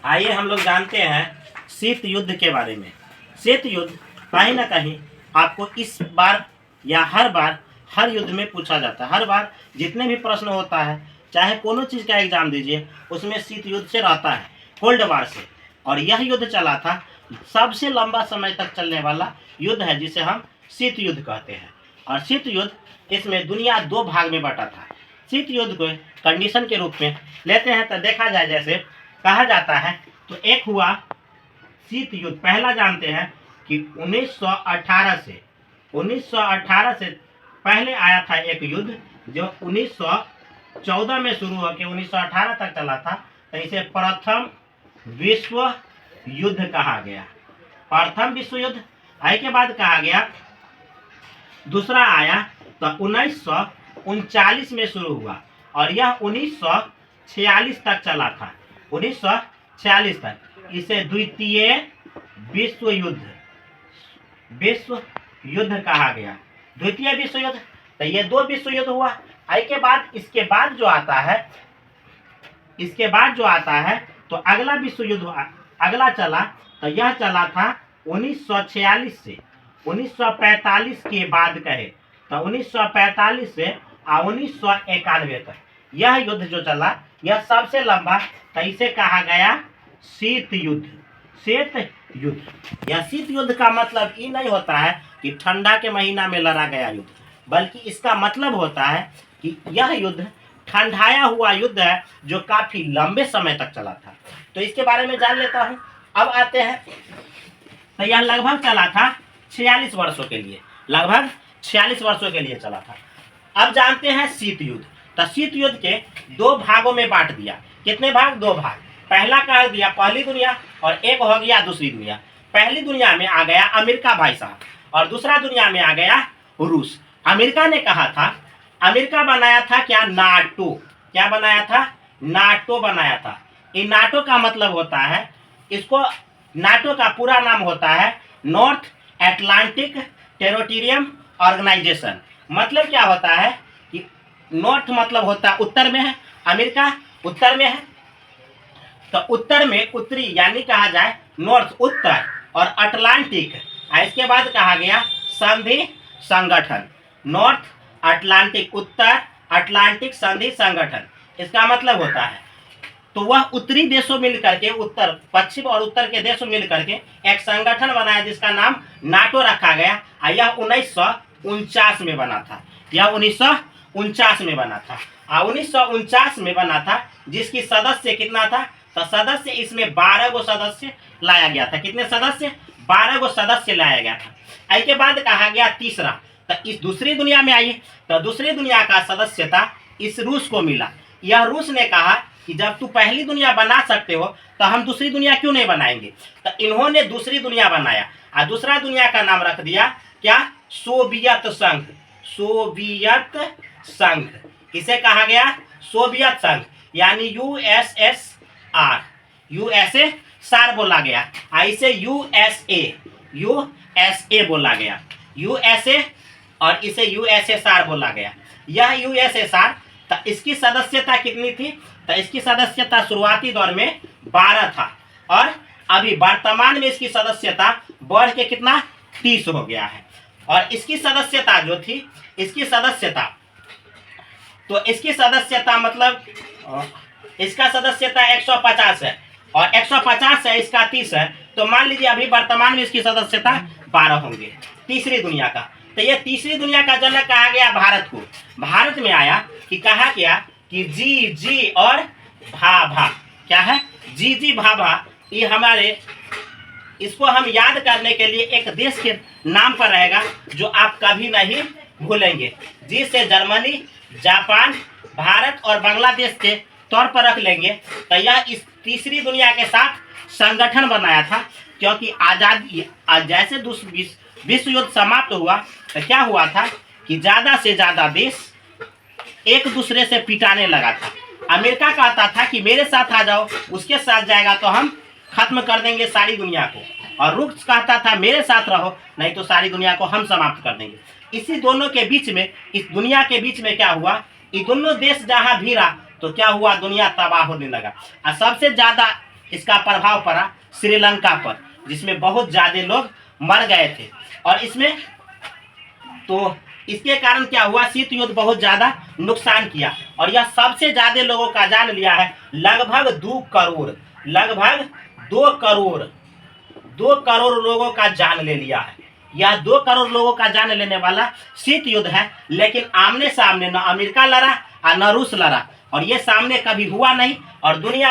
आइए हम लोग जानते हैं शीत युद्ध के बारे में। शीत युद्ध कहीं ना कहीं आपको इस बार या हर बार हर युद्ध में पूछा जाता है। हर बार जितने भी प्रश्न होता है, चाहे कोनो चीज़ का एग्जाम दीजिए, उसमें शीत युद्ध से रहता है, कोल्ड वार से। और यह युद्ध चला था, सबसे लंबा समय तक चलने वाला युद्ध है जिसे हम शीत युद्ध कहते हैं। और शीत युद्ध, इसमें दुनिया दो भाग में बटा था। शीत युद्ध को कंडीशन के रूप में लेते हैं तो देखा जाए, जैसे कहा जाता है, तो एक हुआ शीत युद्ध, पहला जानते हैं कि 1918 से पहले आया था एक युद्ध जो 1914 में शुरू होकर 1918 तक चला था। तो इसे प्रथम विश्व युद्ध कहा गया। प्रथम विश्व युद्ध आए के बाद कहा गया, दूसरा आया तो 1939 में शुरू हुआ और यह 1946 तक चला था। 1946 तक इसे द्वितीय विश्व युद्ध कहा गया। द्वितीय विश्व युद्ध, तो ये दो विश्व युद्ध हुआ। आई के बाद इसके बाद जो आता है तो अगला विश्व युद्ध अगला चला, तो यह चला था 1946 से 1945 के बाद कहे तो 1945 से 1991 तक यह युद्ध जो चला, यह सबसे लंबा, तो इसे कहा गया शीत युद्ध। यह शीत युद्ध का मतलब ये नहीं होता है कि ठंडा के महीना में लड़ा गया युद्ध, बल्कि इसका मतलब होता है कि यह युद्ध ठंडाया हुआ युद्ध है जो काफी लंबे समय तक चला था। तो इसके बारे में जान लेता हूँ। अब आते हैं, तो यह लगभग चला था 46 वर्षों के लिए, लगभग 46 वर्षों के लिए चला था। अब जानते हैं शीत युद्ध। तो शीत युद्ध के दो भागों में बांट दिया। कितने भाग? दो भाग। पहला कह दिया पहली दुनिया और एक हो गया दूसरी दुनिया। पहली दुनिया में आ गया अमेरिका भाई साहब और दूसरा दुनिया में आ गया रूस। अमेरिका ने कहा था, अमेरिका बनाया था क्या? नाटो। क्या बनाया था? नाटो बनाया था। इन नाटो का मतलब होता है, इसको नाटो का पूरा नाम होता है नॉर्थ अटलांटिक टेरिटोरियम ऑर्गेनाइजेशन। मतलब क्या होता है कि नॉर्थ मतलब होता है उत्तर में है, अमेरिका उत्तर में है, तो उत्तर में उत्तरी यानी कहा जाए नॉर्थ उत्तर, और अटलांटिक इसके बाद कहा गया संधि संगठन, नॉर्थ अटलांटिक उत्तर अटलांटिक संधि संगठन। इसका मतलब होता है, तो वह उत्तरी देशों मिल करके, उत्तर पश्चिम और उत्तर के देशों मिल करके एक संगठन बनाया जिसका नाम नाटो रखा गया। यह 1949 में बना था। यह 1949 में बना था। 1949 में बना था, जिसकी सदस्य कितना था? तो सदस्य इसमें 12 गो सदस्य लाया गया था। कितने सदस्य? 12 गो सदस्य लाया गया था। आई के बाद कहा गया तीसरा, तो इस दूसरी दुनिया में आइए, तो दूसरी दुनिया का सदस्यता इस रूस को मिला। यह रूस ने कहा कि जब तू पहली दुनिया बना सकते हो तो हम दूसरी दुनिया क्यों नहीं बनाएंगे। तो इन्होंने दूसरी दुनिया बनाया और दूसरा दुनिया का नाम रख दिया क्या? सोवियत संघ। सोवियत संघ इसे कहा गया सोवियत संघ, यानी यूएसएसआर। यूएसए सार बोला गया, इसे यूएसए बोला गया। यूएसए और इसे यूएसएसआर बोला गया। यह यूएसएसआर, तो इसकी सदस्यता कितनी थी? तो इसकी सदस्यता शुरुआती दौर में 12 था और अभी वर्तमान में इसकी सदस्यता बढ़ के कितना? 30 हो गया है। और इसकी सदस्यता जो थी, इसकी सदस्यता, तो इसकी सदस्यता मतलब इसका सदस्यता 150 है और 150 है, इसका 30 है, तो मान लीजिए अभी वर्तमान में इसकी सदस्यता 12 होंगे। तीसरी दुनिया का, तो ये तीसरी दुनिया का जनक कहा गया भारत को। भारत में आया कि कहा गया कि जी जी और भा भा। क्या है? जी जी भा भा। ये हमारे, इसको हम याद करने के लिए एक देश के नाम पर रहेगा जो आप कभी नहीं भूलेंगे। जी से जर्मनी, जापान, भारत और बांग्लादेश के तौर पर रख लेंगे। तो यह इस तीसरी दुनिया के साथ संगठन बनाया था, क्योंकि आज़ादी जैसे विश्व युद्ध समाप्त हुआ तो क्या हुआ था कि ज़्यादा से ज़्यादा देश एक दूसरे से पिटाने लगा था। अमेरिका कहता था कि मेरे साथ आ जाओ, उसके साथ जाएगा तो हम खत्म कर देंगे सारी दुनिया को, और रूस कहता था मेरे साथ रहो, नहीं तो सारी दुनिया को हम समाप्त कर देंगे। इसी दोनों के बीच में, इस दुनिया के बीच में क्या हुआ, ये दोनों देश जहाँ भिड़ा तो क्या हुआ, दुनिया तबाह होने लगा। और सबसे ज़्यादा इसका प्रभाव पड़ा श्रीलंका पर, जिसमें बहुत ज्यादा लोग मर गए थे। और इसमें तो इसके कारण क्या हुआ, शीत युद्ध बहुत ज्यादा नुकसान किया और यह सबसे ज्यादा लोगों का जान लिया है। लगभग 2 करोड़, लगभग 2 करोड़ लोगों का जान ले लिया है। यह 2 करोड़ लोगों का जान लेने वाला शीत युद्ध है। लेकिन आमने सामने न अमेरिका लड़ा और न रूस लड़ा, और ये सामने कभी हुआ नहीं। और दुनिया